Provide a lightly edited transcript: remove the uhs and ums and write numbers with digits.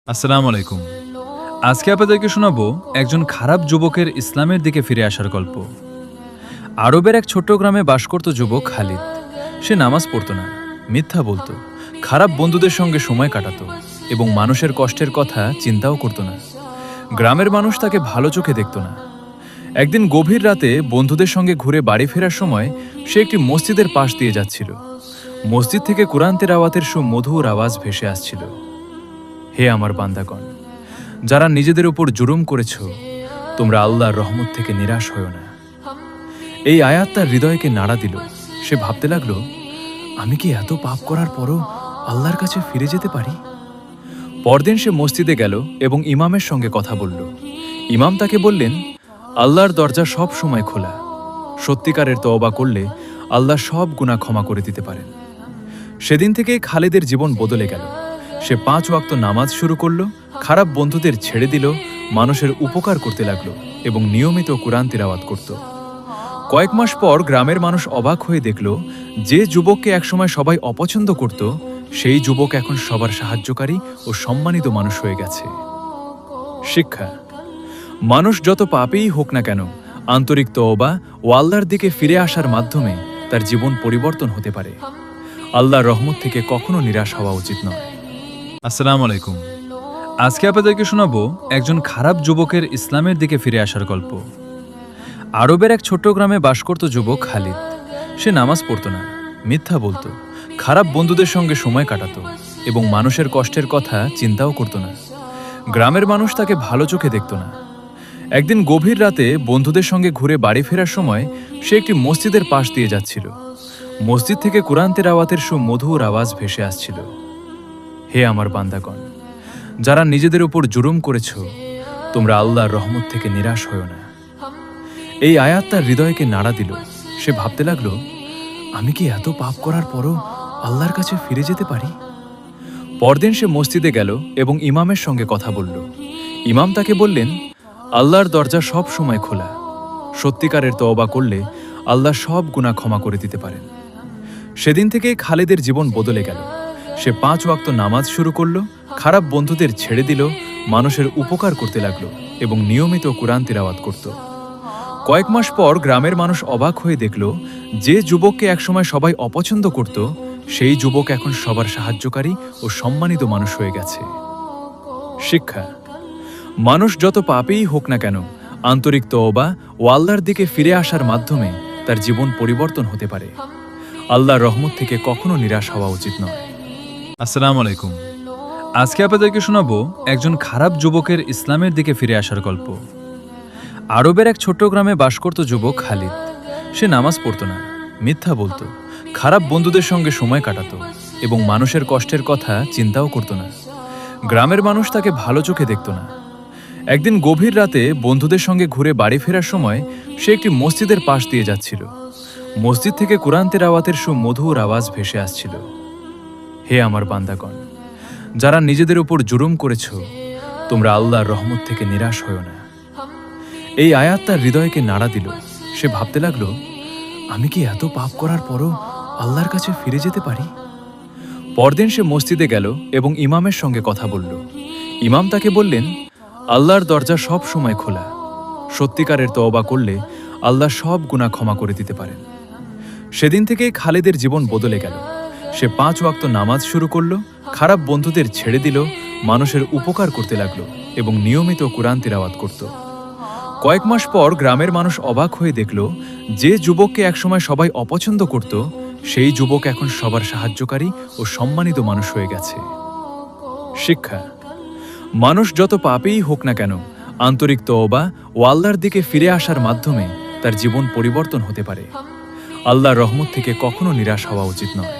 আসসালামু আলাইকুম। আজকে আপনাদেরকে শোনাবো একজন খারাপ যুবকের ইসলামের দিকে ফিরে আসার গল্প। আরবের এক ছোট্ট গ্রামে বাস করত যুবক খালিদ। সে নামাজ পড়তো না, মিথ্যা বলতো, খারাপ বন্ধুদের সঙ্গে সময় কাটাতো এবং মানুষের কষ্টের কথা চিন্তাও করতো না। গ্রামের মানুষ তাকে ভালো চোখে দেখতো না। একদিন গভীর রাতে বন্ধুদের সঙ্গে ঘুরে বাড়ি ফেরার সময় সে একটি মসজিদের পাশ দিয়ে যাচ্ছিল। মসজিদ থেকে কুরআন তেলাওয়াতের সুমধুর আওয়াজ ভেসে আসছিল। হে আমার বান্দাগণ, যারা নিজেদের উপর জুলুম করেছ, তোমরা আল্লাহর রহমত থেকে নিরাশ হও না। এই আয়াত তার হৃদয়কে নাড়া দিল। সে ভাবতে লাগলো, আমি কি এত পাপ করার পরও আল্লাহর কাছে ফিরে যেতে পারি? পরদিন সে মসজিদে গেল এবং ইমামের সঙ্গে কথা বলল। ইমাম তাকে বললেন, আল্লাহর দরজা সব সময় খোলা। সত্যিকারের তওবা করলে আল্লাহ সব গুনাহ ক্ষমা করে দিতে পারেন। সেদিন থেকেই খালিদের জীবন বদলে গেল। সে 5 ওয়াক্ত নামাজ শুরু করল, খারাপ বন্ধুদের ছেড়ে দিল, মানুষের উপকার করতে লাগলো এবং নিয়মিত কুরআন তিলাওয়াত করত। কয়েক মাস পর গ্রামের মানুষ অবাক হয়ে দেখল, যে যুবককে একসময় সবাই অপছন্দ করত, সেই যুবক এখন সবার সাহায্যকারী ও সম্মানিত মানুষ হয়ে গেছে। শিক্ষা: মানুষ যত পাপেই হোক না কেন, আন্তরিক তওবা ও আল্লাহর দিকে ফিরে আসার মাধ্যমে তার জীবন পরিবর্তন হতে পারে। আল্লাহর রহমত থেকে কখনো নিরাশ হওয়া উচিত নয়। আসসালামু আলাইকুম। আজকে আপনাদেরকে শোনাবো একজন খারাপ যুবকের ইসলামের দিকে ফিরে আসার গল্প। আরবের এক ছোট্ট গ্রামে বাস করত যুবক খালিদ। সে নামাজ পড়তো না, মিথ্যা বলতো, খারাপ বন্ধুদের সঙ্গে সময় কাটাতো এবং মানুষের কষ্টের কথা চিন্তাও করতো না। গ্রামের মানুষ তাকে ভালো চোখে দেখতো না। একদিন গভীর রাতে বন্ধুদের সঙ্গে ঘুরে বাড়ি ফেরার সময় সে একটি মসজিদের পাশ দিয়ে যাচ্ছিল। মসজিদ থেকে কুরআন তেলাওয়াতের সুমধুর আওয়াজ ভেসে আসছিল। হে আমার বান্দাগণ, যারা নিজেদের উপর জুলুম করেছ, তোমরা আল্লাহর রহমত থেকে নিরাশ হও না। এই আয়াত তার হৃদয়কে নাড়া দিল। সে ভাবতে লাগলো, আমি কি এত পাপ করার পরও আল্লাহর কাছে ফিরে যেতে পারি? পরদিন সে মসজিদে গেল এবং ইমামের সঙ্গে কথা বলল। ইমাম তাকে বললেন, আল্লাহর দরজা সব সময় খোলা। সত্যিকারের তওবা করলে আল্লাহ সব গুনাহ ক্ষমা করে দিতে পারেন। সেদিন থেকেই খালিদের জীবন বদলে গেল। সে 5 ওয়াক্ত নামাজ শুরু করল, খারাপ বন্ধুদের ছেড়ে দিল, মানুষের উপকার করতে লাগলো এবং নিয়মিত কুরআন তিলাওয়াত করত। কয়েক মাস পর গ্রামের মানুষ অবাক হয়ে দেখল, যে যুবককে একসময় সবাই অপছন্দ করত, সেই যুবক এখন সবার সাহায্যকারী ও সম্মানিত মানুষ হয়ে গেছে। শিক্ষা: মানুষ যত পাপেই হোক না কেন, আন্তরিক তওবা ও আল্লাহর দিকে ফিরে আসার মাধ্যমে তার জীবন পরিবর্তন হতে পারে। আল্লাহর রহমত থেকে কখনো নিরাশ হওয়া উচিত নয়। আসসালামু আলাইকুম। আজকে আপনাদেরকে শোনাবো একজন খারাপ যুবকের ইসলামের দিকে ফিরে আসার গল্প। আরবের এক ছোট্ট গ্রামে বাস করত যুবক খালিদ। সে নামাজ পড়তো না, মিথ্যা বলতো, খারাপ বন্ধুদের সঙ্গে সময় কাটাতো এবং মানুষের কষ্টের কথা চিন্তাও করতো না। গ্রামের মানুষ তাকে ভালো চোখে দেখতো না। একদিন গভীর রাতে বন্ধুদের সঙ্গে ঘুরে বাড়ি ফেরার সময় সে একটি মসজিদের পাশ দিয়ে যাচ্ছিল। মসজিদ থেকে কুরআন তেলাওয়াতের সুমধুর আওয়াজ ভেসে আসছিল। হে আমার বান্দাগণ, যারা নিজেদের উপর জুলুম করেছ, তোমরা আল্লাহর রহমত থেকে নিরাশ হও না। এই আয়াত তার হৃদয়কে নাড়া দিল। সে ভাবতে লাগলো, আমি কি এত পাপ করার পরও আল্লাহর কাছে ফিরে যেতে পারি? পরদিন সে মসজিদে গেল এবং ইমামের সঙ্গে কথা বলল। ইমাম তাকে বললেন, আল্লাহর দরজা সব সময় খোলা। সত্যিকারের তওবা করলে আল্লাহ সব গুনাহ ক্ষমা করে দিতে পারেন। সেদিন থেকেই খালিদের জীবন বদলে গেল। সে 5 ওয়াক্ত নামাজ শুরু করল, খারাপ বন্ধুদের ছেড়ে দিল, মানুষের উপকার করতে লাগলো এবং নিয়মিত কুরআন তিলাওয়াত করত। কয়েক মাস পর গ্রামের মানুষ অবাক হয়ে দেখল, যে যুবককে একসময় সবাই অপছন্দ করত, সেই যুবক এখন সবার সাহায্যকারী ও সম্মানিত মানুষ হয়ে গেছে। শিক্ষা: মানুষ যত পাপেই হোক না কেন, আন্তরিক তওবা ও আল্লাহর দিকে ফিরে আসার মাধ্যমে তার জীবন পরিবর্তন হতে পারে। আল্লাহর রহমত থেকে কখনো নিরাশ হওয়া উচিত নয়।